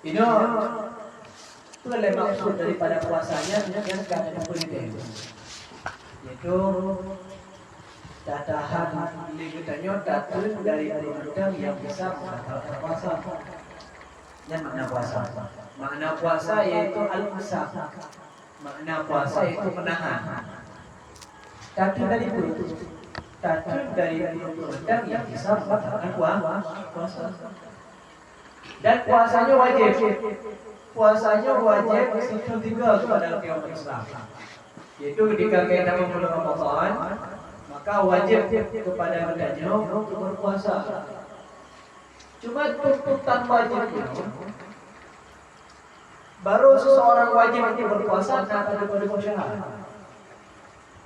Ini itu adalah maksud daripada puasanya yang ada penelitian, yaitu datahan limitanya datun dari undang yang bisa membatalkan puasa. Yang makna puasa. Makna puasa yaitu al-imsak. Makna puasa yaitu menahan. Datun dari itu. Datun dari undang yang bisa membatalkan puasa. Dan puasanya wajib. Puasanya wajib itu tiga kepada agama Islam. Yaitu ketika kita memulai Ramadan, maka wajib kepada badannya untuk berpuasa. Cuma tuntutan wajibnya baru seseorang wajib untuk berpuasa pada bersyarat.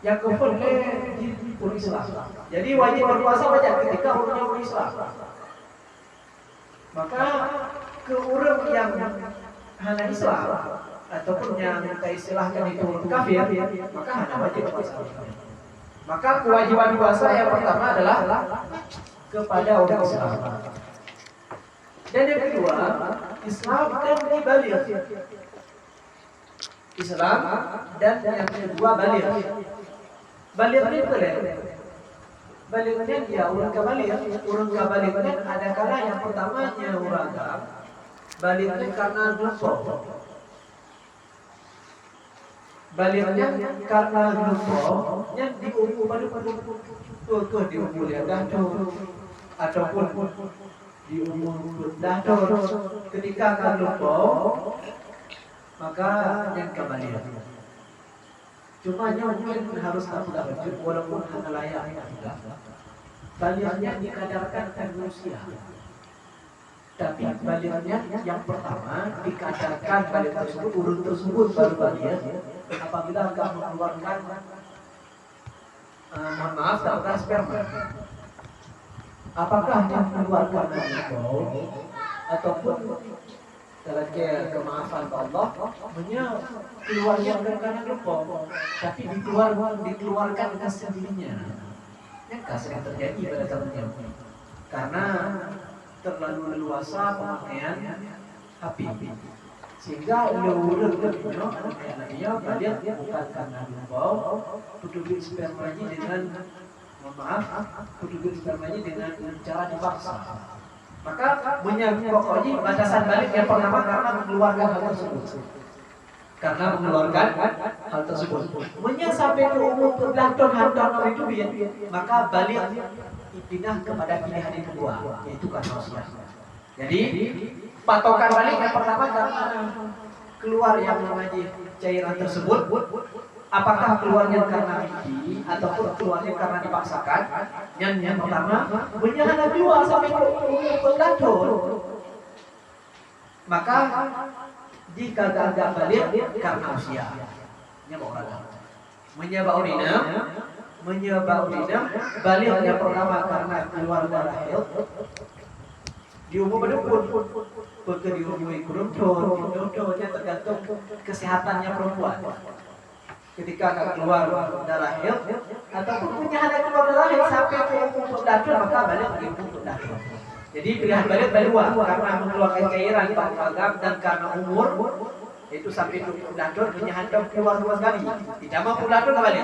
Yang kemudian di Islam. Jadi wajib berpuasa wajib ketika orangnya berislam. Maka ke orang yang hanya Islam ataupun yang kita istilahkan itu kafir, maka hanya wajib puasa. Maka kewajiban puasa yang pertama adalah kepada orang Islam. Dan yang kedua, Islam dan baligh. Islam dan yang kedua baligh. Baligh ini boleh. Balighnya dia orang kabaligh ini ada kala yang pertamanya orang balighnya karena lupa. Balighnya karena lupa, yang diumur pada di umur yang dahulu ataupun di umur dahulu ketika akan lupa, maka yang kembali. Cuma mungkin harus tak wajib walaupun hanya layak tidak. Balighnya dikadarkan kan usia. Tapi balighnya yang pertama dikadarkan baligh tersebut urut tersebut baru baligh apabila akan mengeluarkan mohon maaf tak sperma. Apakah yang mengeluarkan bau ataupun kemaafan Allah keluarnya karena lupa, tapi dikeluarkan dengan sendirinya. Yang sering terjadi pada zamannya karena terlalu leluasa pemakaian api, sehingga leluhurnya balik bukan karena bau, penduduk spermanya dengan penduduk spermanya dengan cara dipaksa. Maka pokoknya batasan balik yang pertama karena mengeluarkan hal tersebut. Sampai ke umur berlanton itu maka balik dipindah kepada pilihan yang kedua, yaitu karena usia. Jadi patokan balik yang pertama karena keluar yang namanya cairan tersebut, apakah keluarnya karena mimpi ataupun keluarnya karena dipaksakan. Yang pertama hanya dua sampai ke umur berlanton, maka jika gagal balik karena usia, menyebab urina baliknya pertama karena keluar darah haid di umur berapa pun di umur kurunnya tergantung kesehatannya perempuan. Ketika akan keluar darah haid ataupun punya anak keluar darah haid sampai ke umur berlanton, maka balik di umur berlanton. Jadi pilihan balik ada dua, karena mengeluarkan cairan agam dan karena umur, itu sampai ke berlanton punya hantam keluar dua kali. Tidak mampu berlanton kembali.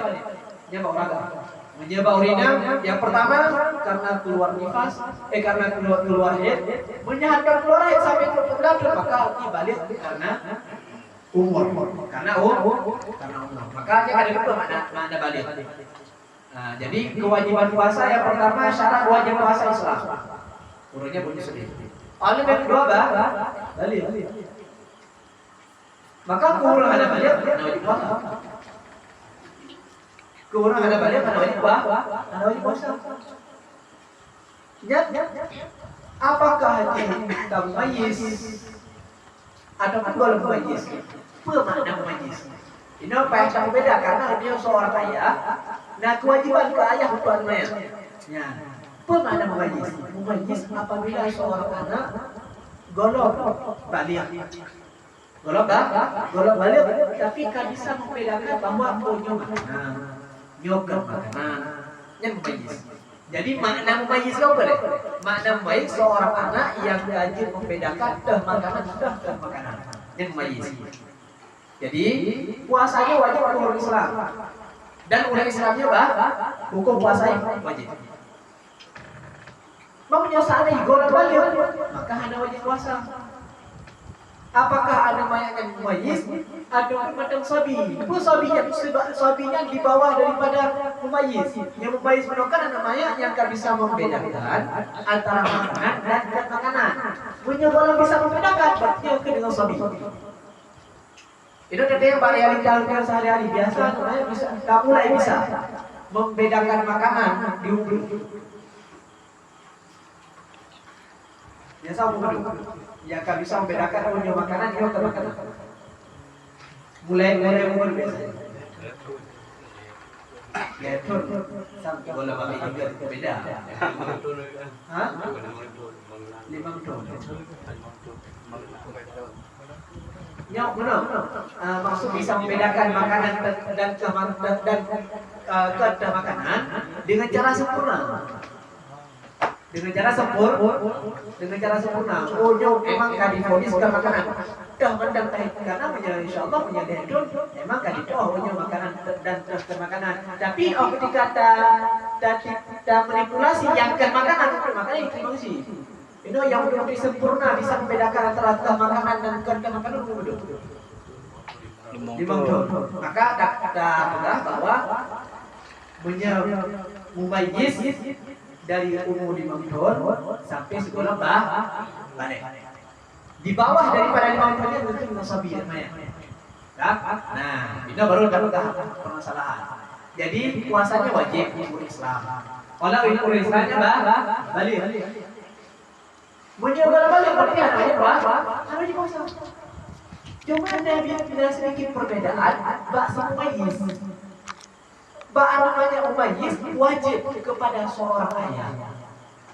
Menyebab urina yang pertama karena keluar nifas, karena keluar haid, menyahankan keluar haid sampai ke berlanton, maka balik karena umur. Karena umur. Maka ada dua makna balik. Nah, jadi kewajiban puasa yang pertama syarat wajib puasa Islam. Urutnya bunyi sendiri. Alim yang kedua balik. Maka kurang ada balik, ada wajib puasa. Kurang ada balik, ada wajib puasa. Apakah kita mumayyiz ataupun belum mumayyiz? Apa makna mumayyiz? Ini apa yang sangat beda karena dia seorang ayah. Nah kewajiban ke ayah untuk anaknya. Apa makna mumayyiz? Mumayyiz apabila seorang anak golok balik. Golok balik, tapi kan bisa membedakan bahwa nyokap makanan yang mumayyiz. Jadi makna mumayyiz apa deh? Makna mumayyiz seorang anak yang wajib membedakan makanan dan makanan. Yang mumayyiz. Jadi puasanya wajib orang Islam. Dan orang Islamnya hukum puasanya wajib. Mau seandainya golongan balik, maka hanya wajib puasa. Apakah ada mayat yang mumayyiz atau macam sabi? Itu sabinya di bawah daripada mumayyiz. Yang mumayyiz merupakan anak mayat yang tak bisa membedakan antara makanan dan makanan. Punya kalau bisa membedakan, berarti oke dengan sabi. Itu tadi yang realita sehari-hari biasa, namanya bisa, tak mulai bisa membedakan makanan di umur. Biasa umur yang tak bisa membedakan punya makanan di makanan. Mulai umur biasa. Ya itu sampai bola bagi juga beda. Hah? 5 tahun. Ya benar. Maksud bisa membedakan makanan dan makanan dengan cara sempurna. Dengan cara sempurna. Oh, memang kadifonis ke makanan. Dah mendang karena insyaallah punya dendul memang punya makanan dan makanan. Tapi ketika kita manipulasi yang ke makanan itu sih. Itu yang lebih sempurna bisa membedakan antara makanan dan makanan betul. Maka dah bahwa mumayyiz dari umur 5 tahun sampai sekolah balik. Di bawah daripada 5 tahun itu musabi namanya. Nah, ini baru tahap permasalahan. Jadi puasanya wajib umur Islam. Kalau umur Islamnya balik. Menjaga balik berarti harus dipuasa. Cuma ada sedikit perbedaan bahasa mumayyiz. Namanya mumayyiz wajib kepada seorang ayah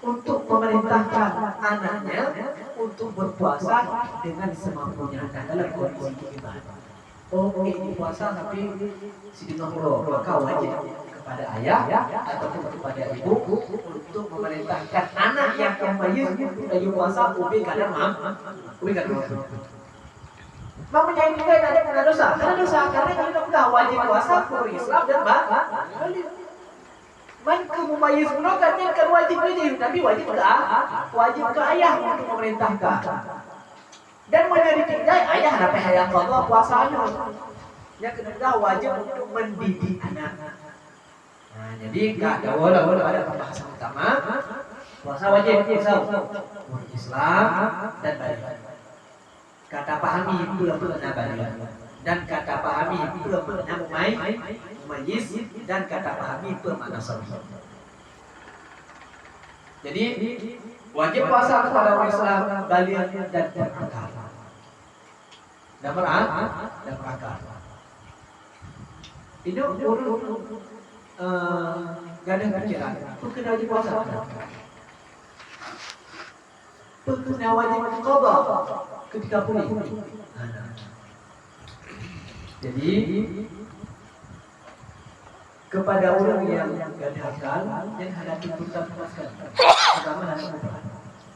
untuk memerintahkan anaknya untuk berpuasa dengan semampunya dalam kondisi ibadah. Ini puasa tapi sidina Allah, maka wajib kepada ayah ataupun kepada ibu untuk memerintahkan anak yang mumayyiz lagi puasa ubi kadang Mamanya ini kan ada dosa. Karena karena kita sudah wajib puasa untuk Islam dan mumayyiz menolong kan wajib, tapi wajib ke ayah untuk memerintahkan. Dan mendidik ayah apa yang Allah puasanya. Yang kedua wajib untuk mendidik anak. Nah, jadi walaupun ada pembahasan utama puasa wajib Islam dan balik. Kata pahami belum pernah balik dan kata pahami belum pernah mumayyiz dan kata pahami bermakna sabi. Jadi wajib puasa kepada orang Islam balik dan berakal. Dan berakal. Ini gak ada pikiran. Kena wajib puasa. Kena wajib qada ketika pulih. Jadi kepada orang yang gak ada akal dan hadapi kita puaskan. Pertama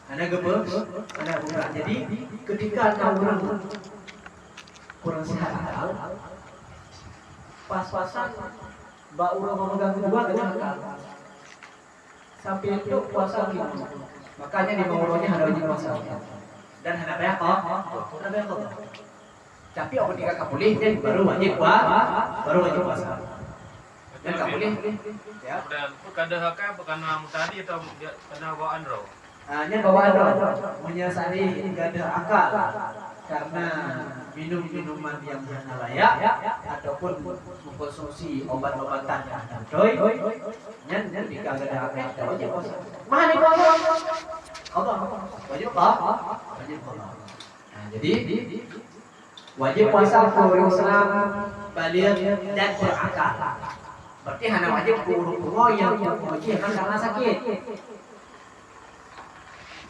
anak gebel. Jadi ketika ada orang kurang sehat akal, pas-pasan mbak urang memegang kedua dengan akal. Sampai itu puasa gitu. Makanya di mauronya ada wajib puasa. Dan ada banyak tapi ketika kapulih baru wajib puasa. Dan kapulih ya. Kada haka bukan tadi atau kena bawaan roh. Hanya bawaan roh menyesali enggak ada akal karena minum minuman yang tidak layak ataupun mengkonsumsi obat-obatan yang terdoy ketika ada akal wajib puasa. Mana puasa? Wajib Allah. Nah, jadi wajib puasa untuk Islam balik dan berakal. Berarti hanya wajib pungo yang wajib karena sakit.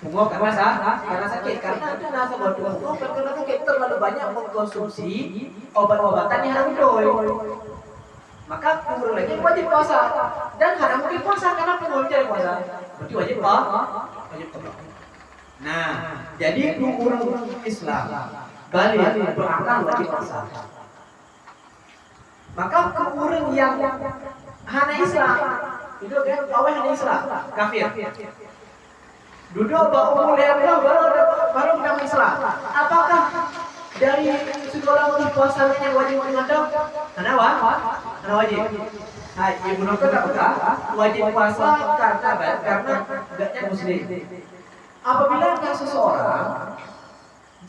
Pungo karena sakit karena itu nasa pungo karena sakit terlalu banyak mengkonsumsi obat-obatan yang harus doy. Maka umur lagi wajib puasa. Dan hana mungkin puasa karena umur mencari puasa. Berarti wajib wajib qada. Nah, jadi umur Islam balik berakal wajib puasa. Maka orang yang hana Islam itu kan awal hana Islam kafir. Duduk umur 50 baru menang Islam. Apakah dari segala wajib puasa yang wajib mengadap? Hana wajib. Hai, ibu dokter apakah wajib puasa karena enggaknya muslim. Apabila ada seseorang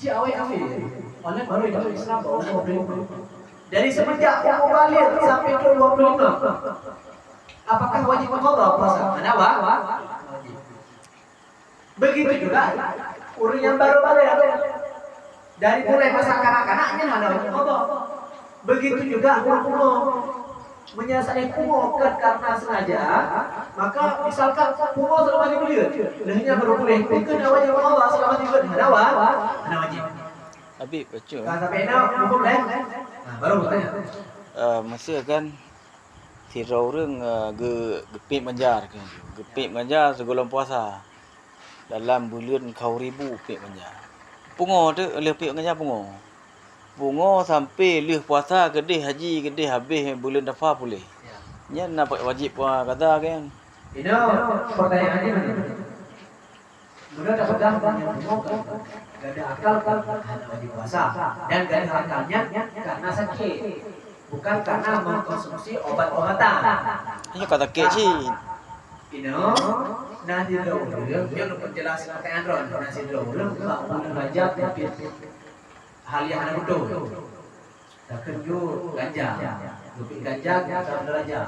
dia awal kafir, oleh baru dapat Islam baru boleh. Dari semenjak umur balik sampai ke 25, apakah wajib qada puasa? Hana wajib. Begitu juga orang yang baru balik dari mulai masa kanak-kanaknya hana wajib qada. Begitu juga orang kuno menyelesaikan pungo karena sengaja, maka misalkan pungo selama dibeli, lahnya baru boleh, bukan wajib qada selama dibeli, hana wajib. Habis baca. Kan sampai nak hukum lain. Nah, baru bertanya. Masa kan tirau orang gepit manjar kan. Gepit manjar sebelum puasa. Dalam bulan kau ribu pik manjar. Pungo tu leh pik manjar pungo. Pungo sampai leh puasa kedih haji kedih habis bulan dafa boleh. Nya nak wajib kata kan. Ini pertanyaannya mana? Mudah tak pegang gak ada akal kan wajib puasa dan gak ada akalnya karena sakit, bukan karena mengkonsumsi obat-obatan. Ini kata kecil. Nanti dulu dia nak penjelasan pertanyaan Ron. Nanti dulu bak bulan Rajab hal yang ada betul. Tak kenju ganja, lebih ganja dalam Rajab.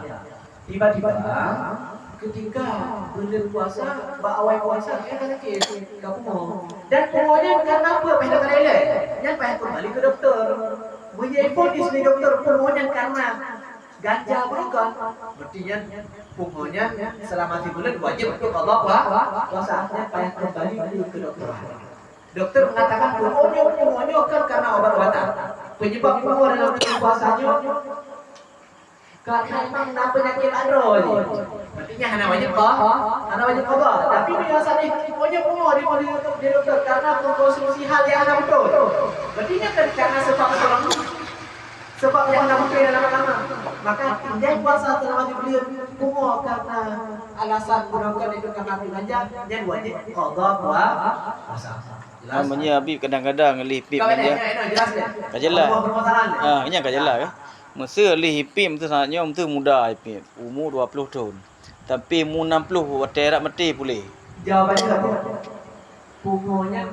Tiba-tiba ketika bulan puasa, awal puasa dia kata kamu mau. Dan pokoknya karena apa? Pengen kena yang pengen kembali ke dokter. Menjadi fonis ni dokter pokoknya karena ganja bukan. Berarti pokoknya selama 3 bulan wajib untuk Allah puasanya pengen kembali ke dokter. Dokter mengatakan pokoknya kan karena obat-obatan. Penyebab pokok dalam puasanya karena memang nak penyakit adro. Artinya hana wajib qada. Tapi biasanya pokoknya di dokter karena mengkonsumsi hal yang hana betul. Berarti kan karena sebab yang hana betul dalam agama. Maka dia puasa selama dibeli pungo karena alasan gunakan itu karena ganja dan wajib qada puasa. Jelas. Namanya Habib kadang-kadang lipip manja. Jelas ya. Kajelah. Ini kajelah kan. Masa li hipim tu sangatnya tu muda hipim. Umur 20 tahun. Tapi umur 60 waterak mati boleh. Jawabannya apa? Pungonya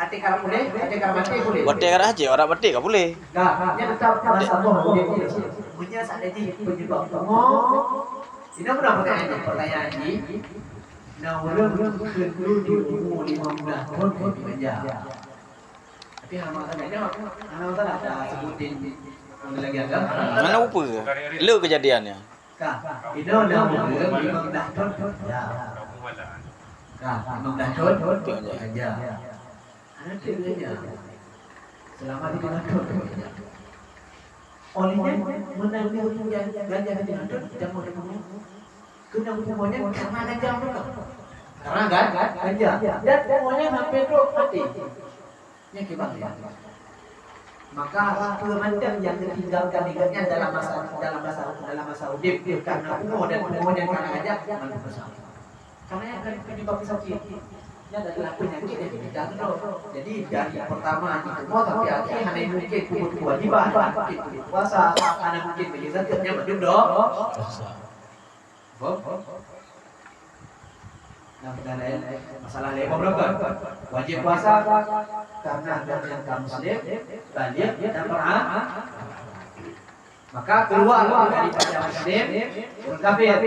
ate kara boleh, ate kara mati boleh. Waterak aja orang mati tak boleh. Nah, yang tetap masalah dia. Punya ada di penyebab pungo. Ini apa pertanyaan ini? Nah, orang kedua di umur 15 tahun bekerja. Tapi hama tanya ada sebutin lagi ada. Mana apa? Lu kejadiannya. Kak, itu nama dia 15 tahun bekerja. Kak, 15 tahun bekerja. Anak kerjanya selama 15 tahun bekerja. Olehnya menanggung ganja di handuk jamu depannya. Kena pokoknya karena ganja bukan. Karena ganja. Dan pokoknya sampai itu mati. Ini akibatnya. Maka kemantan yang ditinggalkan nikahnya dalam masa hidup karena umur dan karena ganja jangan bersama. Karena yang akan penyebab sakit ini adalah penyakit yang tidak tahu. Jadi dari pertama itu sampai akhir hanya mungkin kewajiban, mungkin puasa, hanya mungkin menjaga zakatnya macam dong. Nah, masalah lebar berapa? Wajib puasa karena yang kamu muslim, balik dan pernah. Maka keluar daripada muslim, kafir.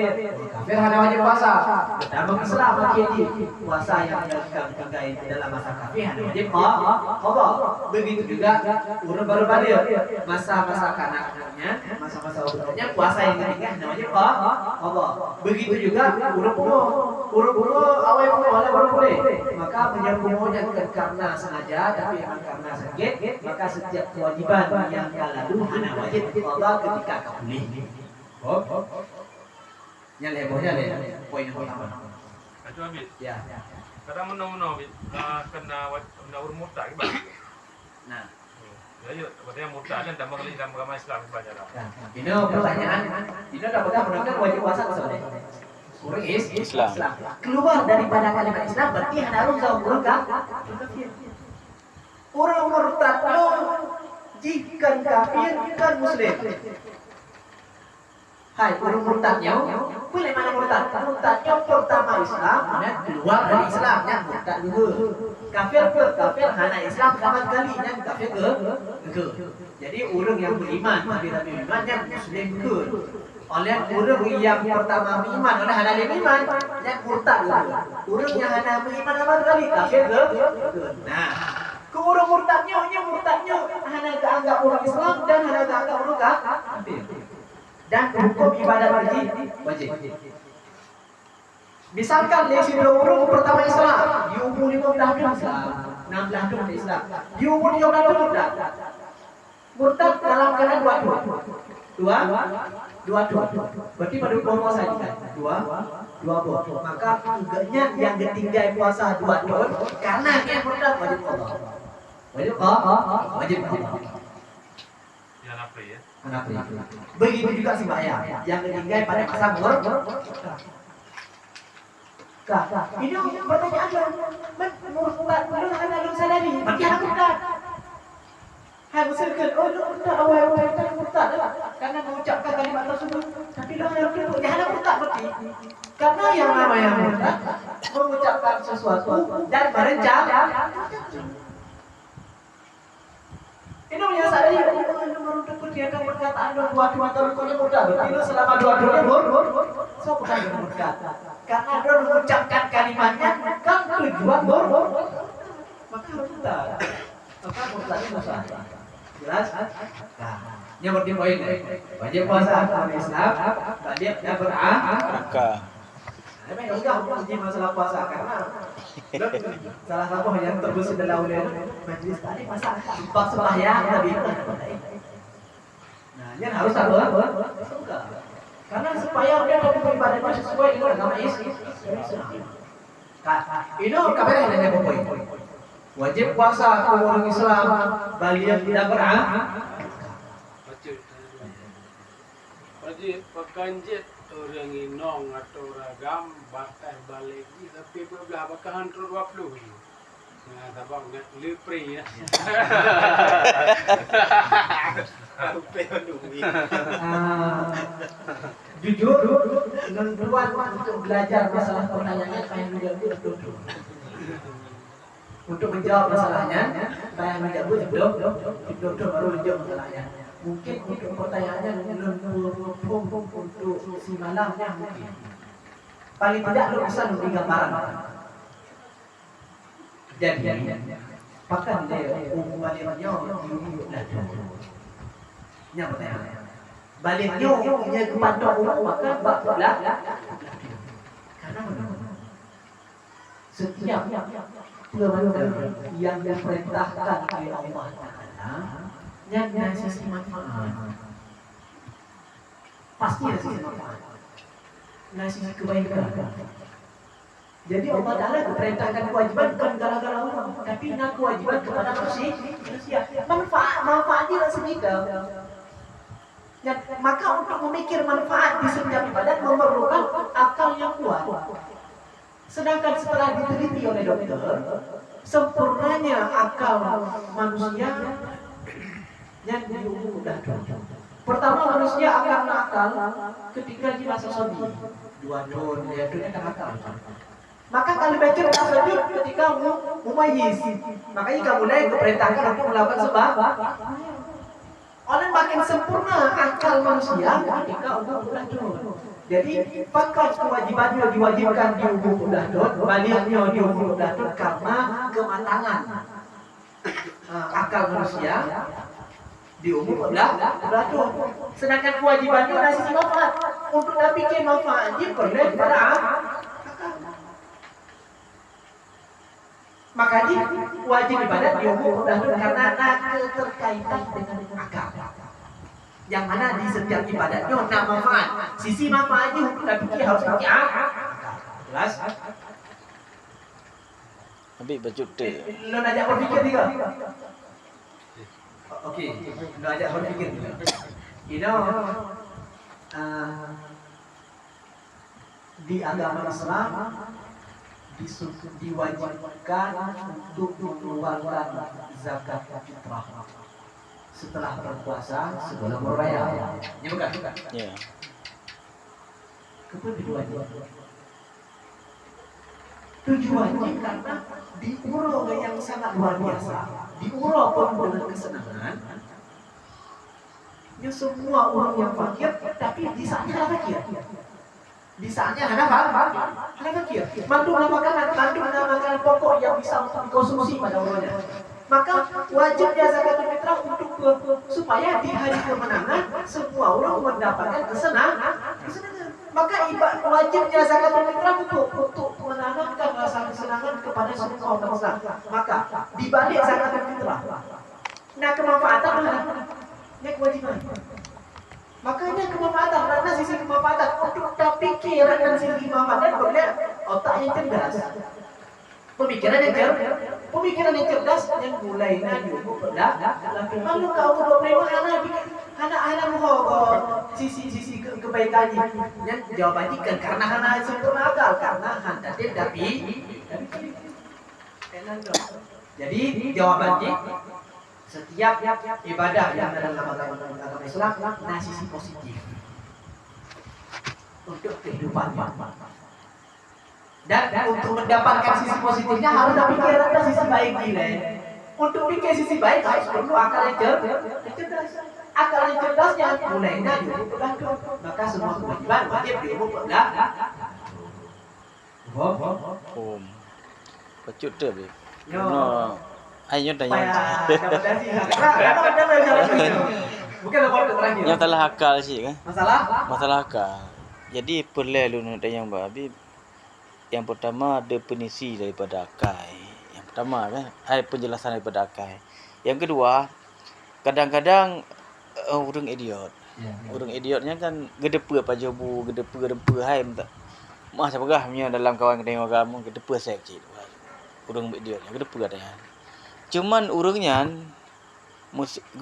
Kafir hanya wajib puasa. Dan Islam lagi puasa yang dilakukan terkait dalam masa kafir hanya wajib qada. Begitu juga orang baru balik, masa-masa kanak-kanaknya, masa-masa umurnya puasa yang ketiga hanya wajib qada. Begitu juga orang awal baru boleh. Maka penyambungnya bukan karena sengaja tapi karena sakit. Maka setiap kewajiban yang lalu hanya wajib qada ketika boleh. Nya lebohnya poin yang pertama. Itu habis. Ya. Kadang menawa kena murtad ke bang. Nah, Ya, berarti yang murtad kan tambah kali dalam agama Islam banyak lah. ini pertanyaan. Ini apakah benar-benar wajib puasa sebenarnya? Orang Islam. Keluar daripada kalimat Islam berarti harus jauh kafir. Orang murtad jika kafir kan muslim. Hai, orang murtadnya, boleh mana murtad? Murtadnya pertama Islam, kemudian keluar dari Islam, yang murtad dulu. Kafir hanya Islam pertama sekali, yang kafir ke. Jadi orang yang beriman, tapi beriman yang muslim ke. Oleh orang yang pertama beriman, oleh hanya beriman, yang murtad dulu. Orang yang hanya beriman pertama sekali, kafir ke. Nah, ke orang murtadnya hanya keanggap orang Islam dan hanya keanggap orang kafir. Dan hukum ibadah wajib. Misalkan dia sudah umur pertama Islam, di umur 15 tahun Islam, 16 tahun Islam, di umur 15 tahun murtad dalam keadaan dua tahun. Berarti pada puasa saja dua tahun. Maka tugasnya yang ketinggal puasa 2 tahun karena dia murtad wajib Allah. Wajib. Ya apa ya? Begitu juga sembahyang yang ketinggal pada masa murtad. Ini pertanyaan murtad belum ada lu sadari, berarti anak murtad. Hai musyrikin, murtad awal itu murtad lah. Karena mengucapkan kalimat tersebut, tapi lu jangan murtad berarti. Karena yang namanya murtad mengucapkan sesuatu dan berencana. Ini menyadari menunjukkan perkataan dua tahun murtad. Berarti lu selama 2 tahun so bukan murtad. Karena dia mengucapkan kalimatnya kan tujuan maka murtad. Maka murtadnya masalah. Jelas? Nah, yang berarti poin wajib puasa dalam Islam, wajib Maka tapi enggak uji masalah puasa karena salah satu yang terbesar dalam majelis tadi masa empat sembahyang tadi. Nah, yang harus sabar. Karena supaya dia dapat beribadahnya sesuai dengan agama Islam. Ini kabar yang ada poin. Wajib puasa orang Islam balian tidak Wajib pakanjet orang inong atau ragam batas balik tapi belah bakahan 20. Nah, tabang nak lepri ya. Jujur, tentuan untuk belajar masalah pertanyaannya pengen menjawab betul. Untuk menjawab masalahnya, pengen menjawab betul baru menjawab masalahnya. Mungkin untuk pertanyaannya belum untuk si malamnya mungkin. Paling tidak lu bisa memberi gambaran. Jadi, bahkan dia baliknya yang pertanyaan. Baliknya punya kepada orang maka baklah. Karena setiap perbuatan yang diperintahkan oleh Allah Taala yang ada sisi manfaat. Pasti ada sisi manfaat. Nah, sisi kebaikan. Jadi Allah Ta'ala perintahkan kewajiban bukan gara-gara orang, tapi nak kewajiban kepada manusia. Manfaatnya sedikit. Dan maka untuk memikir manfaat di setiap ibadat memerlukan akal yang kuat. Sedangkan setelah diteliti oleh dokter, sempurnanya akal manusia yang sudah. Pertama manusia akan nakal ketika dia masa sobi. 2 tahun dia akan nakal. Maka kalau baca tasawuf ketika mumayyiz, makanya kamu mulai diperintahkan untuk melakukan sebab. Oleh makin sempurna akal manusia ketika umur udah turun. Jadi pakai kewajibannya diwajibkan di umur udah turun, baliknya di umur udah turun karena kematangan akal manusia di umur udah turun. Sedangkan kewajibannya udah sisi manfaat. Untuk dapatkan manfaat dia perlu kepada akal. Makanya wajib ibadat di umur udah turun karena ada keterkaitan dengan akal. yang mana di setiap ibadahnya nak manfaat. Sisi manfaatnya hukum dan fikih harus pakai akal. Jelas? Ambil baju tu. Lo nak ajak berfikir juga? Okey, lo ajak berfikir juga. You know, di agama Islam diwajibkan untuk mengeluarkan zakat fitrah setelah berpuasa sebelum berbayar. Ya bukan? Ya. Kenapa diwajibkan? Tujuannya karena diurau yang sangat luar biasa, diurau pun dengan kesenangan. Ya semua orang yang fakir, tapi di saatnya ada fakir. Di saatnya ada fakir. Mandu makanan pokok yang bisa untuk dikonsumsi pada orangnya. Maka wajibnya zakat fitrah untuk supaya di hari kemenangan semua orang mendapatkan kesenangan. Maka wajibnya zakat fitrah untuk menanamkan rasa kesenangan kepada semua orang Islam. Maka dibalik zakat fitrah, nah kemanfaatan mana? Ini kewajiban. Makanya kemanfaatan, karena sisi kemanfaatan untuk pikiran dan sisi kemanfaatan boleh otak yang cerdas, pemikiran yang cerdas yang mulai nanya pada lalu kau udah mana anak muhog sisi kebaikannya yang jawabannya kan karena anak sempurna akal karena anda tapi jadi jawabannya setiap ibadah yang ada dalam agama Islam nah sisi positif untuk kehidupan dan untuk mendapatkan sisi positifnya harus ada sisi baik nilai. Untuk pikir sisi baik harus perlu akal yang cerdas. Akal yang cerdas yang mulainya diubah. Maka semua kewajiban wajib diubah. Om. Pecut tu be. No. Ayo tanya. Bukan lapor terakhir. Yang telah akal sih kan? Masalah akal. Jadi perlu nak tanya Mbak. Yang pertama definisi daripada akal. Yang pertama kan, penjelasan daripada akal. Yang kedua, kadang-kadang orang idiot. Orang idiotnya kan gedepa pajobu, gedepa hai tak. Mah sabagahnya dalam kawan kedai agama gedepa saya kecil. Orang idiotnya gedepa katanya. Cuman orangnya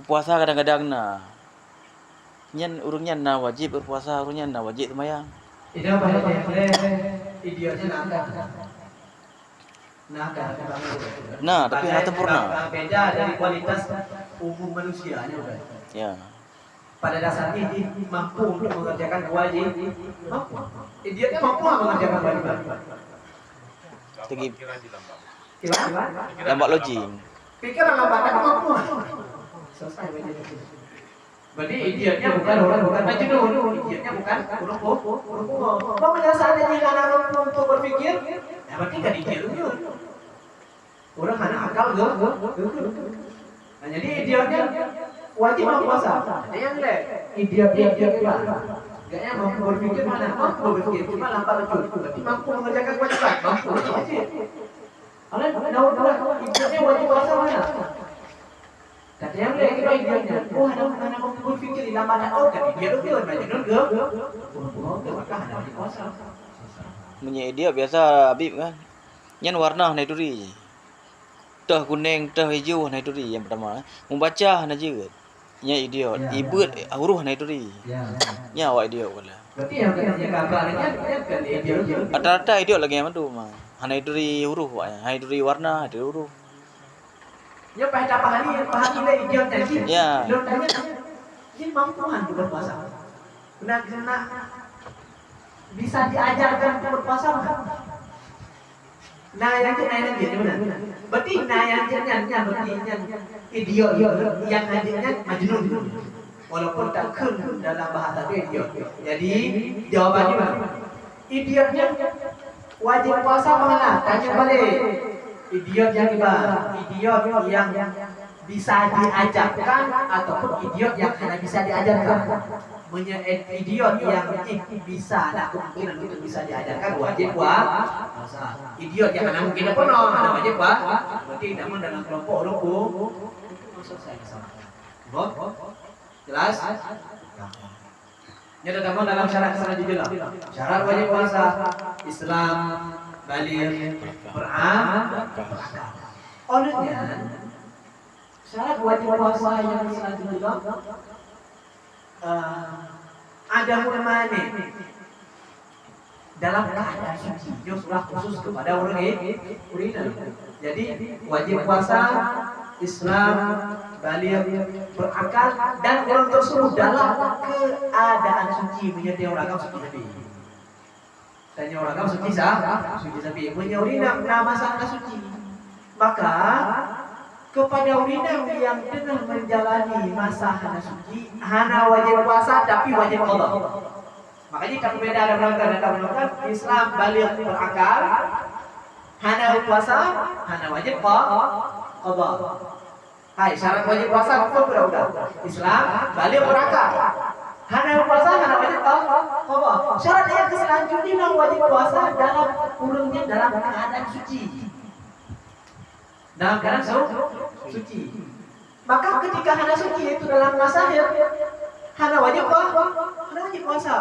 puasa kadang-kadang nah. Nyan orangnya na wajib berpuasa, orangnya na wajib sembahyang. Ini apa ya? Idiotnya Nah, tapi nggak sempurna. Beda dari kualitas umum manusianya, kan? Ya. Pada dasarnya dia mampu untuk mengerjakan kewajiban. Mampu. Idiotnya mampu mengerjakan kewajiban. Segi Gimana? lambat logik. Pikiran lambat mampu. Selesai wajib. Berarti idiotnya bukan majnun, idiotnya bukan huruf. Mau penjelasannya jika anak mampu untuk berpikir, ya berarti kan idiot itu. Orang anak akal nah, jadi idiotnya wajib puasa. Ada yang le, idiot lah. Gaknya mampu berpikir mana? Mampu berpikir, cuma lambat betul. Berarti mampu mengerjakan kewajiban, mampu wajib. Kalau idiotnya wajib puasa mana? Kata yang lain kita idiotnya, anak mampu berpikir di lambat kan idiot ke, majnun ke? Maka anak wajib puasa. Menjadi idiot biasa Habib kan. Yang warna naik duri. Tah kuning, tah hijau naik duri yang pertama. Membaca na jeut. Nya idiot. Ibut huruf naik duri. Nya awak idiot pula. Berarti yang kakaknya kan idiot. Rata-rata idiot lagi yang tu mah. Naik duri huruf awak. Naik duri warna, naik huruf. Ya pahami idiot tadi. Ya. Lo tanya dia mampuan untuk berpuasa. Benar bisa diajarkan untuk berpuasa kan? Nah yang benar. Berarti yang berarti idiot yang ngajarnya majnun. Walaupun tak kun dalam bahasa dia idiot. Jadi jawabannya mana? Idiotnya wajib puasa mana? Tanya balik. Idiot yang gimana? Idiot yang bisa diajarkan ataupun idiot yang hanya bisa diajarkan. Idiot yang bisa ada kemungkinan untuk bisa diajarkan wajib puasa. Idiot yang hanya mungkin penuh ada wajib puasa. Berarti namun dalam kelompok maksud saya kesalahan. Jelas? Ini terdapat dalam syarat selanjutnya. Syarat wajib puasa Islam, baligh, berakal. Olehnya syarat wajib puasa yang selanjutnya ada mani dalam keadaan suci. Ini sudah khusus kepada orang urina. Jadi wajib puasa Islam, baligh, berakal dan orang tersebut dalam keadaan suci menyediakan orang suci sapi. Tanya orang suci suci sapi. Punya urina nama sana suci. Maka kepada urina yang tengah menjalani masa hana suci, hana wajib puasa tapi wajib qada. Makanya tak beda ada melakukan Islam, baligh, berakal, hana puasa, hana wajib qada. Hai, syarat wajib puasa apa udah? Islam, baligh, berakal. Hana puasa, hana wajib qada. Syarat yang selanjutnya wajib puasa dalam kurungnya dalam keadaan suci. Dalam keadaan suci. Maka ketika hana suci itu dalam masa haid, hana wajib puasa.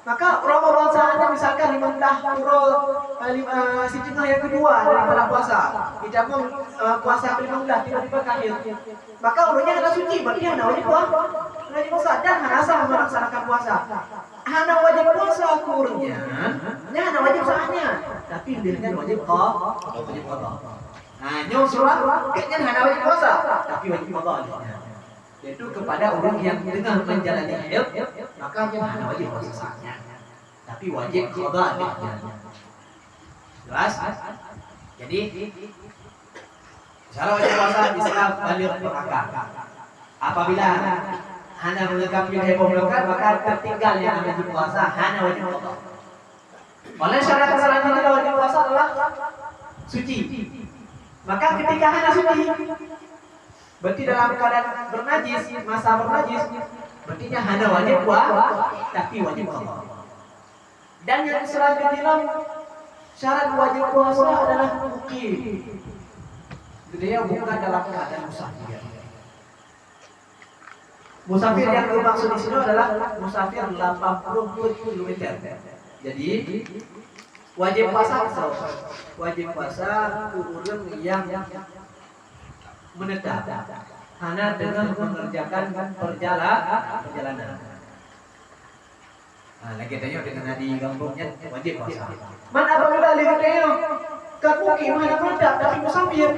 Maka Ramadan saatnya misalkan 15 setengah yang kedua daripada puasa. Tidak pun puasa 15 tiba-tiba haid. Maka urutnya hana suci, berarti hana wajib puasa dan hana sah melaksanakan puasa. Hana wajib puasa kurnya, hana wajib saatnya, tapi dengan wajib qada. Nah, nyong surat kayaknya hana wajib puasa, tapi wajib qada. Yaitu kepada orang yang tengah menjalani haid, maka hana wajib puasa saatnya, tapi wajib qada. Jelas? Jadi syarat wajib puasa Islam, baligh, berakal. Apabila hana mengekapi melakukan, maka tertinggal yang wajib puasa hana wajib qada. Oleh syarat selanjutnya wajib puasa adalah suci. Maka ketika hana suci, berarti dalam keadaan bernajis, masa bernajis, berarti hana wajib puasa, tapi wajib qada. Dan yang selanjutnya syarat wajib puasa adalah muqim. Dia bukan dalam keadaan musafir. Musafir yang dimaksud di sini adalah musafir 80 km. Jadi wajib puasa orang yang menetap hanya dengan mengerjakan perjalanan. Nah, lagi tanya dengan di kampungnya wajib puasa. Man apabila lagi tanya kan mukim hanya menetap tapi musafir,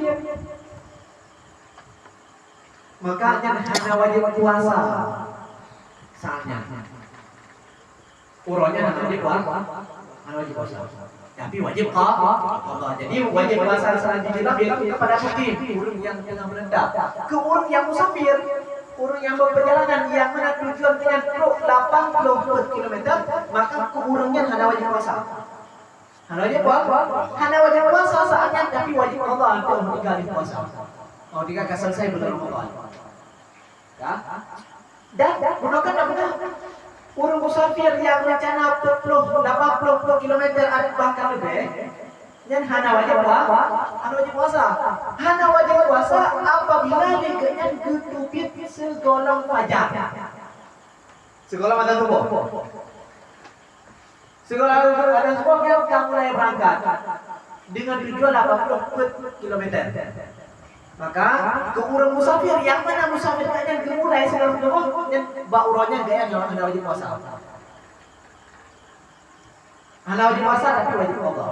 maka hanya wajib puasa saatnya. Uronya hanya wajib puasa. Tapi wajib qada. Jadi wajib puasa selanjutnya kepada mukim, orang yang tengah menetap, ke orang yang musafir, orang yang berperjalanan yang mana tujuan dengan 80 km, maka ke orangnya hanya wajib puasa. Hanya wajib puasa saatnya, tapi wajib qada untuk meninggalkan puasa. Oh, jika selesai bulan Ramadan. Ya. Dan gunakan apa? Orang musafir yang rencana 80 km bahkan lebih, dan hana wajib puasa. Hana wajib puasa apabila dengan ketubit segolong fajar. Segolong ada subuh. Segolong ada subuh yang mulai berangkat dengan tujuan 80 km. Maka ke orang musafir yang mana musafir kalian gemulai segala macam dan bauronya gaya hana wajib puasa. Hana wajib puasa tapi wajib qada.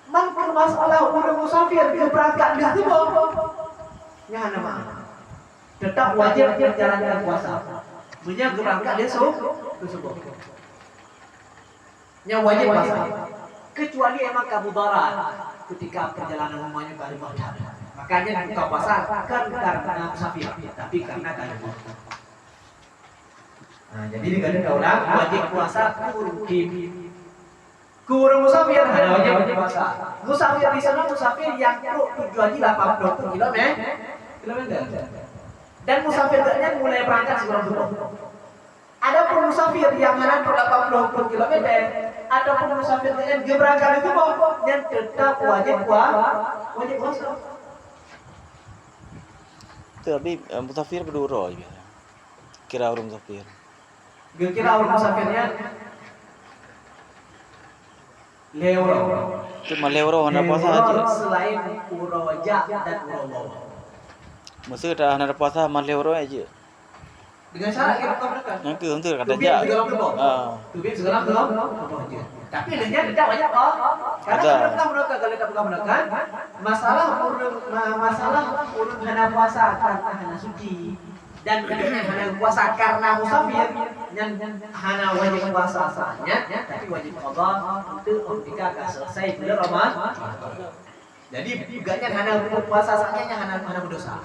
Maka masalah orang musafir dia berangkat dah tu nya hana mah. Tetap wajib menjalankan puasa. Punya berangkat dia subuh. Nya wajib puasa. Kecuali emang kabudarat ketika perjalanan rumahnya balik badan. Makanya buka puasa kan karena musafir, tapi karena kayu. Nah, jadi dengan orang wajib puasa kurang musafir ada wajib puasa. Musafir di sana musafir yang tujuannya 80 km. Dan musafir yang mulai berangkat sebelum subuh. Ada pun musafir yang mana 80 km, ada pun musafir yang berangkat itu yang tetap wajib puasa. Tapi musafir berdua je. kira orang musafir. Kira orang musafirnya lewro. Cuma lewro hendak puasa aja. Selain uroja dan urowo. Masa dah hendak puasa mah lewro aja. Dengan syarat kita mereka. Yang ke untuk kata jak. Tubik segala belum. Tapi lehnya tidak banyak kok. Karena mereka mereka kalau tidak mereka masalah urut hana puasa karena hana suci dan hana puasa karena musafir yang hana wajib puasa asalnya tapi wajib qada itu ketika agak selesai bulan Ramadan. Jadi bukannya hana puasa asalnya yang hana berdosa.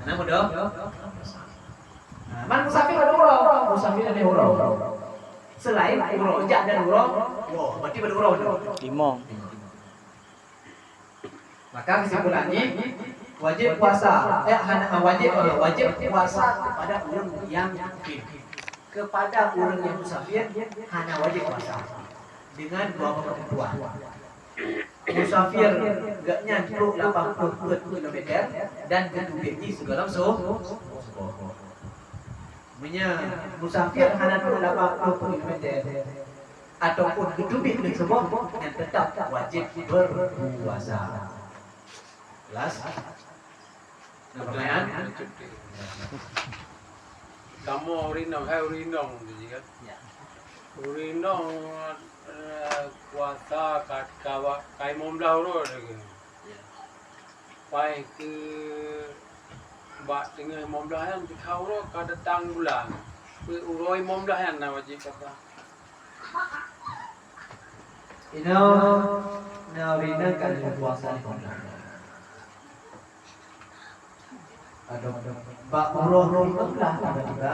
Hana berdosa. Man musafir ada urau, musafir ada urau. Selain urau jak dan urau, berarti ada urau. Limong. Maka kesimpulannya wajib puasa, wajib puasa kepada orang yang mukim. Kepada orang yang musafir hanya wajib puasa dengan 2 ketentuan. Musafir gaknya 80 km dan kedubiti segala suhu. Musafir hanya 80 km ataupun kedubit dan semua yang tetap wajib berpuasa. Jelas? Nah, pertanyaan? Kamu urinong jadi kan? Ya. Urinong puasa kat kawa kai momlah ro lagi. Pai ke bak dengan momlah yang dikau ro ka datang bulan. Uroi momlah yang na wajib kata. Rina kan puasa di Pak Uroh lah tiba-tiba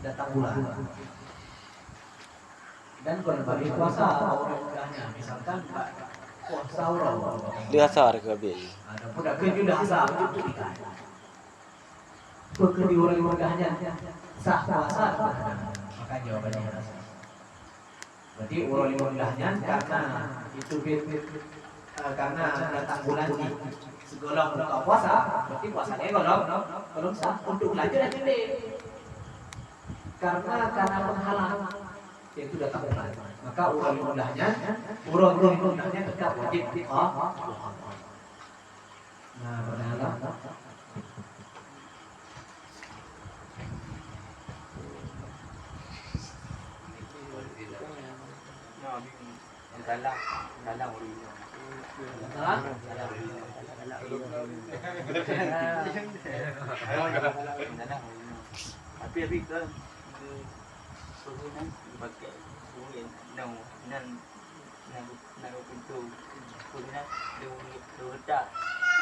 datang bulan. Dan kalau bagi puasa orang mudahnya misalkan Pak puasa Uroh. Dia asar ke biaya. Ada budak kerja dah asal begitu ikan. Pekerja orang mudahnya sah puasa. Maka jawabannya rasa. Berarti Uroh mudahnya karena itu karena datang bulan di segolong buka puasa, berarti puasanya golong sah untuk lanjut dan gede. Karena penghalang yaitu datang bulan, maka urun mudahnya tetap wajib Nah, pertanyaan Tapi kan suhunya pakai suhu nan pintu suhunya dua tak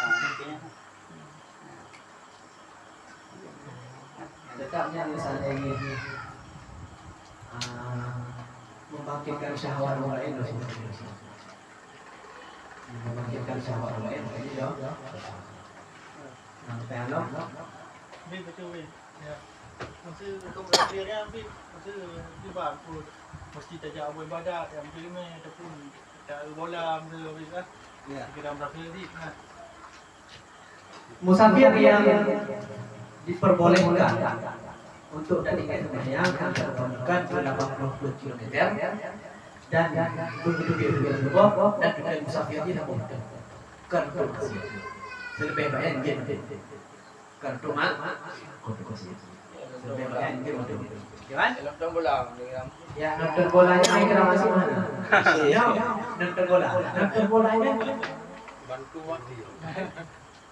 mungkinnya dekatnya misalnya ini membangkitkan syahwat orang lain membangkitkan syahwat orang lain ini dong. Nah, kalau Bin betul Bin. Ya. Masa kemudian Bin, masa di bangku mesti tajak abu ibadat yang filmnya ataupun tak bola masa Bin kan. ya. Kita berafir di kan. Musafir yang diperbolehkan untuk datang sembahyang bukan 80 km dan begitu dia berubah dan juga musafir dia tak boleh kartu masih selebih banyak dia kartu selebih banyak dia kan dalam bola ya nonton bolanya naik ke masih mana ya nonton bolanya Bantu mati.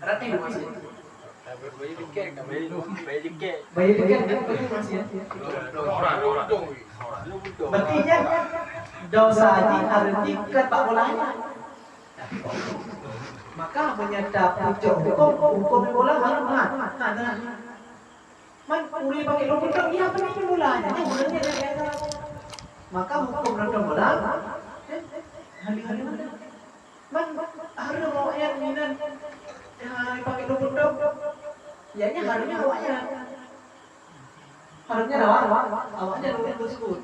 rati masih Bayi tiket kan bayi tiket. bayi tiket masih ya Orang. berarti dosa haji harus diikat pak bolanya. Maka menyadap pucuk hukum bola harus man boleh pakai lubang iya apa ini bolanya bolanya maka hukum nonton bola hari-hari man harus awaknya minan pakai lubang ya nya harusnya awaknya awaknya lubang tersebut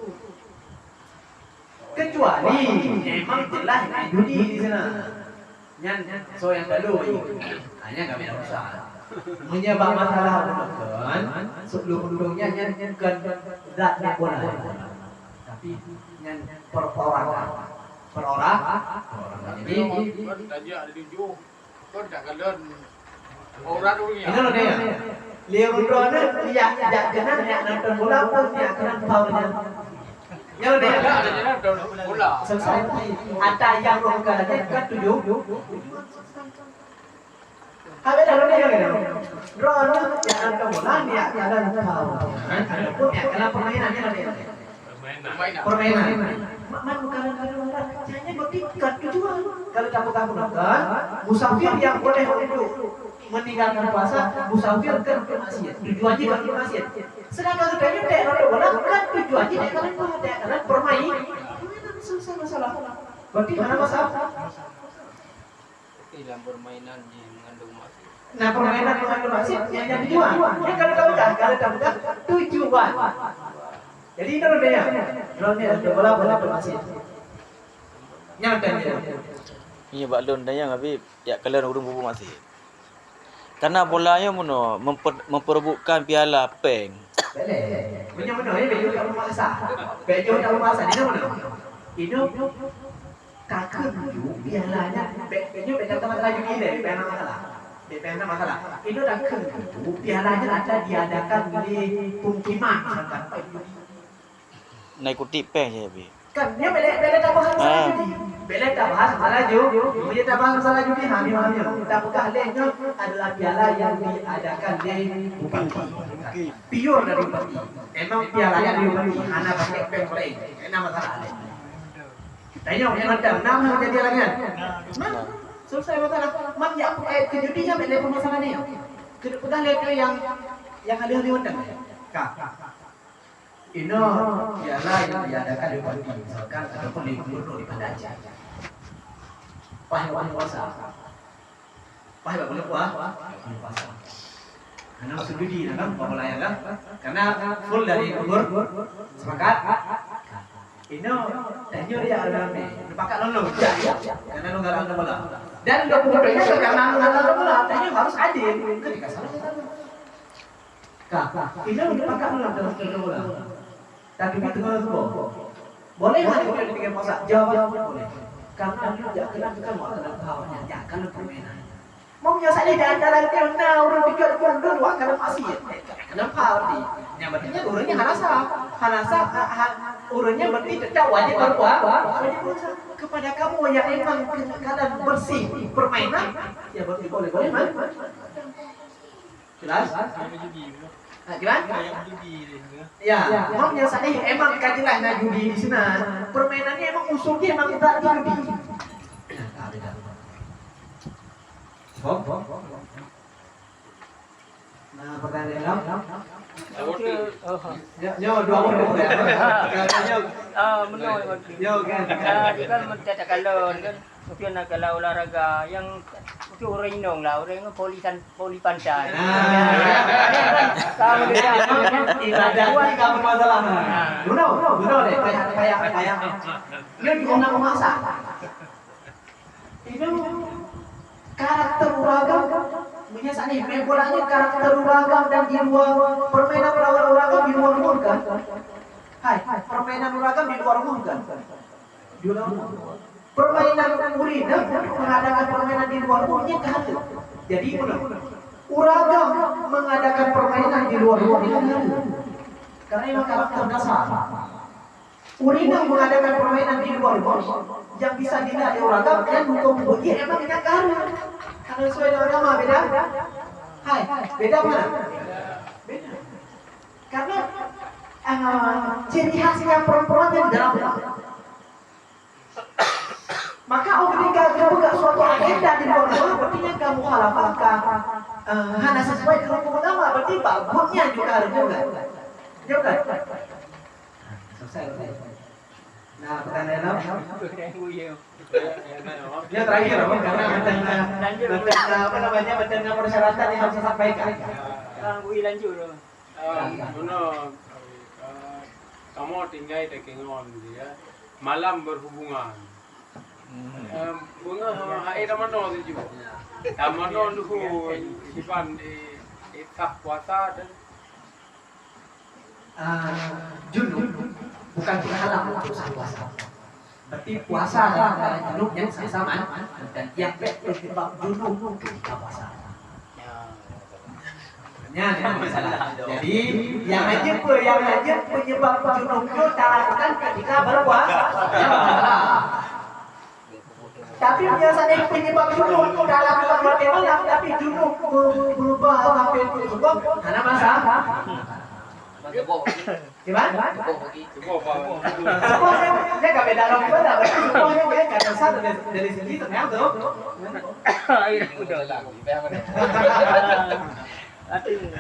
kecuali memang jelas judi di sana. So yang lalu hanya kami ada usaha. menyebab masalah bukan sebelum-sebelumnya nyanyikan zatnya bola. Tapi nyan perorangan. Jadi kan tanya ada tujuh. Kan tak kalian orang dunia. ini loh dia. Leo Brona ya jangan ya nonton bola pun ya kena foulnya. Ya loh dia. Ada jalan bola. Selesai. Ada yang longgar kan 7. Habis dah dia kan. Brona ya nonton bola dia kena foul. Ada pun ya kena permainannya loh dia. Permainan. Mak bukan hanya bertingkat tujuan. Kalau kamu nonton, musafir yang boleh untuk meninggalkan puasa, musafir kan ke masjid. Tujuannya kan ke masjid. Sedangkan katanya tak nonton bola kan tujuannya tak kalian bermain. Selesai masalah. Berarti mana masalah? Dalam permainan yang mengandung masih. Nah permainan mengandung masjid yang jadi tujuan. Ya kalau kamu dah tujuan. Jadi itu dia. Dia bola bermasjid. Nyata dia. Iya baklon dayang habis ya kalian urung bubu masih. Karena bolanya mono memperebutkan piala peng. Boleh. Punya mana bejo tak masa. Bejo tak masa ni mana? Ini kakak tu pialanya bejo bejo tak masalah juga ni, bejo masalah. Bejo masalah. Ini kakak tu pialanya ada diadakan di Pungkiman misalkan. Naik kutip peng je habis. Kan dia bela tak bahas masalah judi. Bela tak bahas masalah judi. Dia tak bahas masalah judi hamil-hamil. Tapi keahliannya adalah piala yang diadakan di Bupati. Pure dari Bupati. Memang pialanya dari Bupati. Anak pakai peng play. Enak masalah. Tanya yang macam nama jadi alangan. Selesai masalah. Mak ya kejudinya bela permasalahan ni. Kedah lihat yang ahli-ahli undang. Kak. Ini piala yang diadakan di Bupati, misalkan ataupun di gubernur di Bandaja. Boleh puasa. Boleh puasa. Karena masuk judi, kan? Bola ya kan? Karena full dari gubernur. Sepakat? Ini tanya dia ada ni. Pakai lalu. Ya. Karena lu nggak ada bola. Dan dokumennya karena nggak ada bola, tanya harus adil. Ketika salah kita. Kak, ini udah pakai dalam bola. Tapi itu boleh lah dia dengan puasa. Jawabnya boleh. Karena dia kena mau kena bawahnya, ya kalau permainan. Mau menyelesaikan di antara dia orang tiga puluh dua karena masih kena bawah ni. Yang berarti urangnya hanasa urangnya berarti tidak wajib berpuasa. Wajib puasa kepada kamu yang memang keadaan bersih permainan, ya berarti boleh man. Jelas? Jelas? Ya, mau menyelesaikan emang kajilah nak judi di sana. Permainannya emang usulnya emang tak judi. Nah, pertanyaan Yo, dua orang ya. Menolak. Yo kan. Dia kan mencetak kalon kan. Mungkin nak kalau olahraga yang mungkin orang Indong lah, orang yang poli pantai. Kamu dia ibadah kamu masalah. Guna deh kayak. Dia guna memasak. Itu karakter beragam. Biasanya main bolanya karakter beragam dan di luar permainan beragam di luar umum kan? Hai, permainan beragam di luar umum kan? Di luar umum. Permainan urina mengadakan permainan di luar umumnya kan? Jadi uragam mengadakan permainan di luar umumnya kan? Karena itu karakter dasar. Urina mengadakan permainan di luar umum yang bisa dilihat di uragam dan hukum bunyi emang tidak karu. Kalau sesuai dengan agama beda? Hai, beda mana? Beda. Karena ciri khasnya perempuan yang dalam. Maka ketika kamu gak suatu agenda di luar rumah, berarti kamu halafahkan hanya sesuai dengan hukum agama, berarti bagusnya juga harus juga. Selesai. Nah, pertanyaan yang terakhir, karena macam persyaratan yang harus disampaikan. Lanjut. Kamu tinggal di Kengon dia, malam berhubungan. Bunga hai Ramadan tu juga. Ramadan tu sipan tak puasa dan junub bukan terhalang untuk puasa. Berarti puasa adalah junub yang sama dan yang penyebab junub ketika puasa. Ya, masalah. Jadi yang aja penyebab junub itu dilakukan ketika berpuasa. Tapi biasanya penyebab junub itu dalam berbagai malam, tapi junub berubah sampai berubah karena masalah. Gimana? Semuanya nggak beda dong, beda. Semuanya dia nggak dasar dari segi ternyata tuh.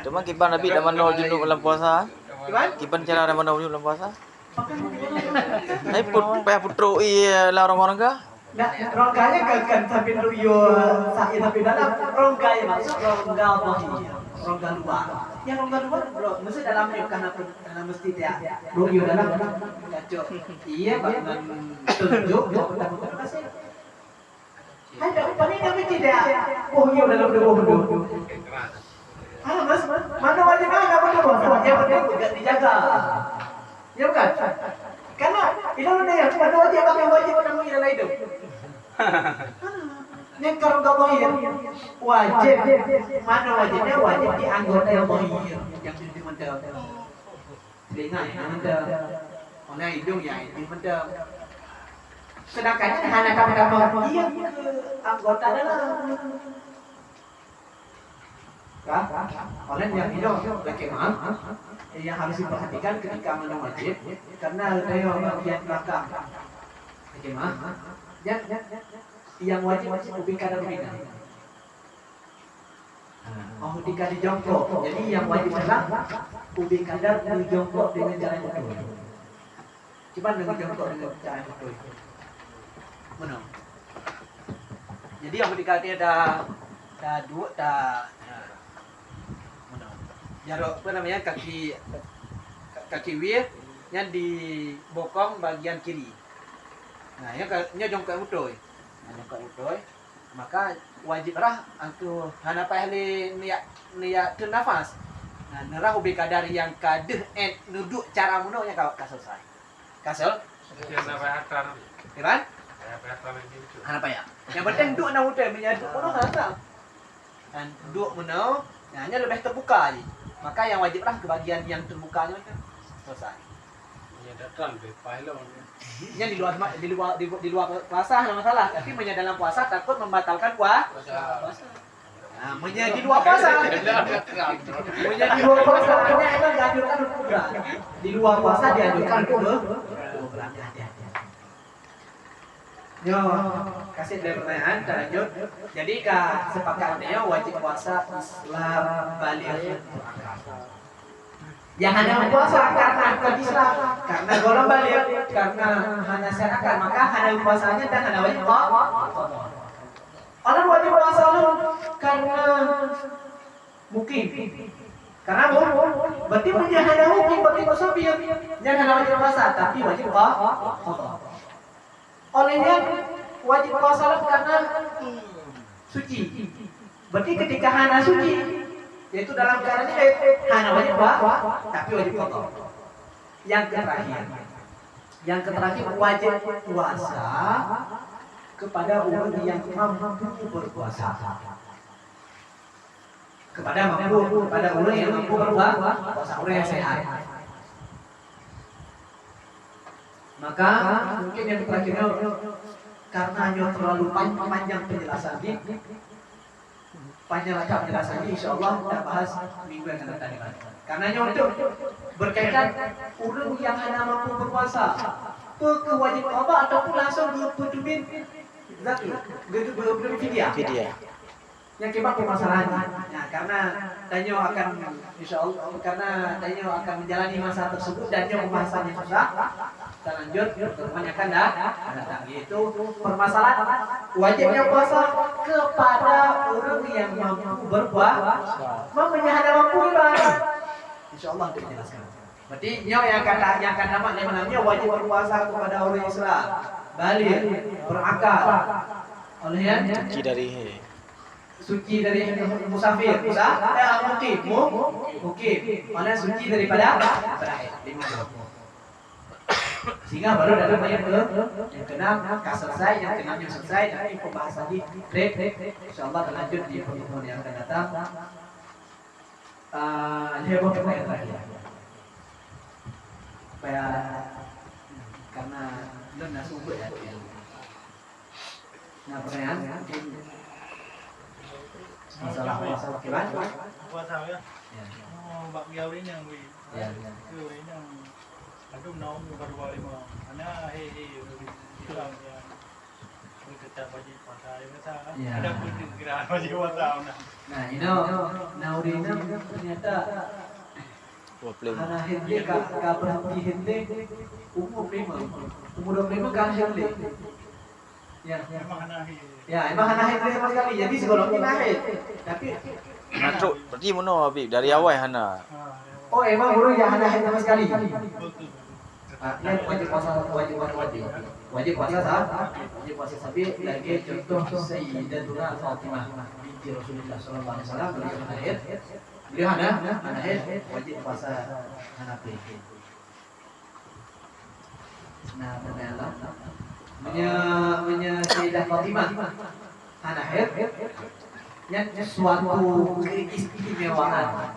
Cuma kiban Nabi dah manol junub dalam puasa. Gimana? Kiban cara dah manol junub dalam puasa. Hai putro lah orang-orang kah? Nah, rongganya kan tapi luyo sakit tapi dalam rongganya maksud rongga bohir, rongga luar. Yang rongga luar bro, mesti dalamnya karena mesti dia luyo dalam kacau. Iya bahkan tunjuk betul kasih. Ada paling kami tidak bohir dalam bohir. Ah mas, mana wajib mana betul yang penting juga dijaga. Ya bukan? Karena itu yang mana wajib namanya dalam hidup. Yang kalau nggak bohir wajib mana wajibnya wajib di anggota yang bohir yang di mendem telinga yang mendem mana hidung ya di mendem sedangkan hanya kamu dia anggota adalah oleh yang hidung bagaimana yang harus diperhatikan ketika mana wajib karena ada bagian belakang bagaimana yang wajib ubi kadar bina. Mau dikali jongkok. Jadi yang wajib adalah ubi kadar jongkok dengan cara yang betul. Coba dengan jongkok dengan cara yang betul. Mana? Jadi yang dikali ada dua mana? Jarak apa namanya kaki wir yang di bokong bagian kiri. Nah, ini jongkok betul. Jongkok betul. Maka wajib rah antu hana pahli niat nafas. Nah, nerah ubi kadar yang kadeh nuduk cara muno nya ka selesai. Kasel? Yang apa akar? Kan? Apa akar gitu. Hana payah. Yang penting duk na udah menyaduk muno kan. Dan duk muno, nah hanya lebih terbuka aja. Maka yang wajib rah ke bagian yang terbukanya kan selesai. datang deh pilot. Ini di luar puasa ada masalah, tapi dalam puasa takut membatalkan puasa. Nah, menjadi luar puasa. Menjadi luar puasa hanya emang dianjurkan kubra. Di luar puasa dianjurkan kubra. Yo, kasih dari pertanyaan lanjut. Jadi sepakatnya wajib puasa Islam balik. Yang hanya puasa karena Islam, karena golong balik, karena hanya syariat, maka hanya puasanya dan hanya wajib puasa. Orang wajib puasa karena mungkin, karena berarti punya hanya mungkin berarti musafir, yang hanya wajib puasa tapi wajib puasa. Olehnya wajib puasa karena suci. Berarti ketika hana suci, yaitu dalam keadaan ini hana wajib puasa, tapi wajib kotor. Yang terakhir wajib puasa kepada orang yang mampu berpuasa. Kepada orang yang mampu berpuasa, orang yang sehat. Maka mungkin yang terakhirnya karena hanya terlalu panjang penjelasan ini, insya Allah kita bahas minggu yang akan datang. Karena untuk berkaitan orang yang hanya mampu berpuasa, kewajib apa ataupun langsung berputubin video. Yang kebab permasalahan. Nah, karena Danyo akan insya Allah akan menjalani masa tersebut dan pembahasannya susah. Kita lanjut kebanyakan datang yaitu permasalahan wajibnya puasa kepada orang yang mampu berpuasa, mampunya hanya mampu ibadah. Insya Allah kita jelaskan. Berarti nyo yang kata namanya menamnya wajib berpuasa kepada orang Islam. Balik, berakal. Oleh yang Suci dari suci dari musafir, mukim. Mana suci daripada berakhir. Sehingga baru dalam ayat yang keenam selesai, yang keenamnya selesai, nanti pembahasan di break. Insyaallah akan lanjut di pertemuan yang akan datang. Dia mau pertanyaan terakhir. Supaya karena belum nasubut ya. Nah pertanyaan masalah kibat. Puasa ya. Ya. Oh, bak giau ni yang wi. Ya. Giau ni yang aduh nau baru balik mau. Ana Islam ya. Kita wajib puasa ya masa. Ya. Ada pun kira wajib puasa nah. Nah, Naurina ternyata problem. anak hende ka berhenti hende umur 25 kan hende. Ya, Memang ana emang anak hende sama sekali. Jadi segolongnya naik. Tapi Natruk, berarti mana Habib? Dari awal Hana. oh emang guru yang anak hende sama sekali. Betul. Yang wajib puasa wajib puasa sapi lagi contoh Sayyidatuna Fatimah binti Rasulullah sallallahu alaihi wasallam beliau anak haid wajib puasa Hanafi. Nah, pertanyaan Sayyidah Fatimah anak haid yang suatu keistimewaan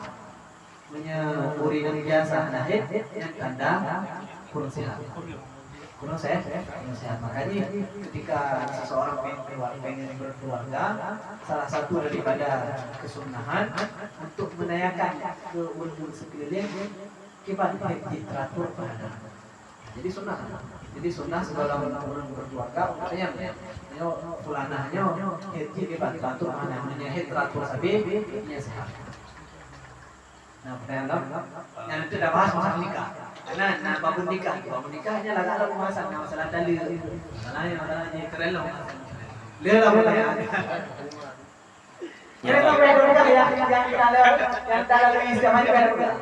urina biasa anak haid yang tanda kurang sehat. Makanya ketika seseorang pengen berkeluarga, salah satu daripada kesunahan untuk menanyakan ke ulun sekeliling kibat teratur pada. Jadi sunnah sebelum ulun berkeluarga, makanya fulanahnya haji kibat teratur mana haji teratur sabi ini sehat. Nah, pertanyaan yang itu dah bahas masalah nikah. Karena babun nikahnya lah pembahasan masalah dalil. Masalahnya keren loh. Lihat pertanyaan. Kira apa yang dalam Islam ini berapa?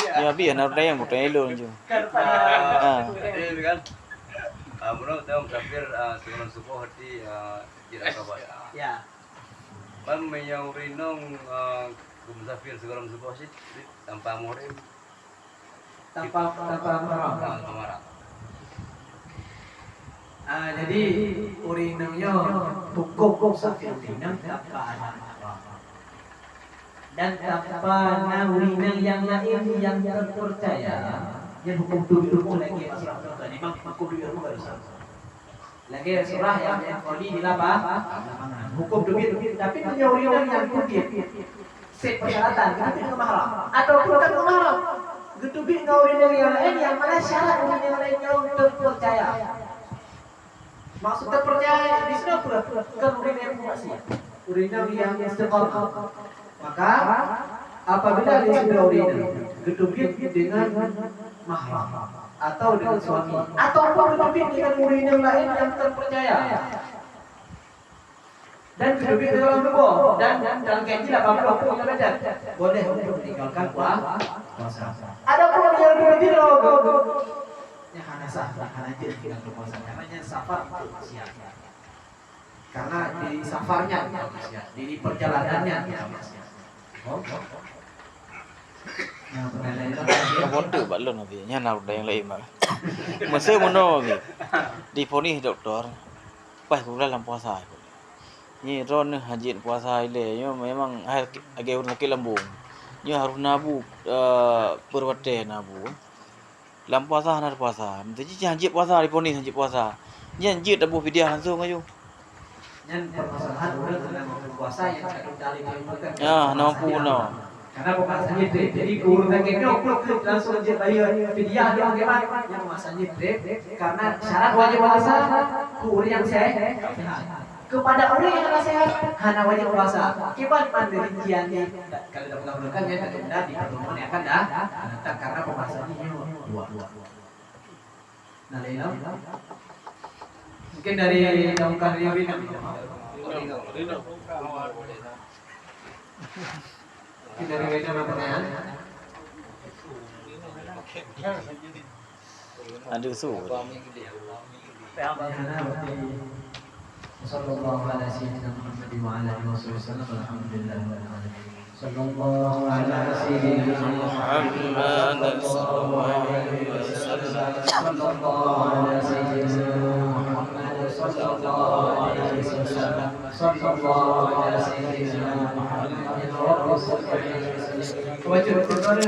Ya Habib anak yang bukan elok je. Ini kan, menurut saya kafir sebelum subuh hati tidak sabar. Ya. Menyaurinong musafir sebelum subuh sih tanpa muhrim. Tanpa marah. Jadi urinanya hukum musafir urinam tanpa ada mahram. Dan tanpa urinam yang lain yang terpercaya. Yang hukum dulu lagi masalah tadi hukum dulu baru. Lagi surah yang kali di lapangan. Hukum dulu tapi punya urinam yang kudit. Set persyaratan tapi ke mahram atau bukan ke mahram. Getubik urinam yang lain yang mana syarat urinam yang lain yang terpercaya. Maksud terpercaya di sini bukan urinam yang maksiat. Urinam yang istiqamah. Maka apabila dia sudah urinam getubik dengan mahram atau dengan suami ataupun getubik dengan urinam lain yang terpercaya. Dan getubik dalam tubuh dan dalam kaji 80 badan boleh untuk meninggalkan puasa. Ada pun yang berbeda yang hana sah, hana jadi tidak berpuasa. Namanya safar untuk maksiat. Karena di safarnya maksiat, di perjalanannya maksiat. Nah, pertanyaan Kau bodoh balon Habib. Nya nak yang lain mak. Masa mana Habib? Diponis doktor. Pas dalam puasa. Ni ron hajin puasa ile yo memang agak urang sakit lambung. Yo harus nabu perwate nabu. Lam puasa hanar puasa. Jadi hajit puasa diponis hajit puasa. Nyen jit abu fidyah langsung ayo. yang permasalahan udah dalam puasa yang satu kali dilakukan. Ya, nampu no. Karena pembahasannya drip, jadi urutan keknya kluk langsung aja bayar fidyah dia bagaimana? Yang pembahasannya drip, karena syarat wajib puasa kuur yang sehat. Kepada orang yang sehat, hanya wajib puasa. Kibat mandirian ini kalau dapat melakukan ya tidak di pertemuan yang akan datang karena pembahasannya dua. Nah, Lino. Mungkin dari Dongkar Rio Rino. Mungkin dari Rino pertanyaan. Ada su. صلى الله على سيدنا محمد وعلى اله وصحبه وسلم الحمد لله رب العالمين صلى الله على سيدنا محمد صلى الله عليه وسلم صلى الله على سيدنا محمد صلى الله عليه وسلم صلى الله على سيدنا محمد رب العالمين وجه القدر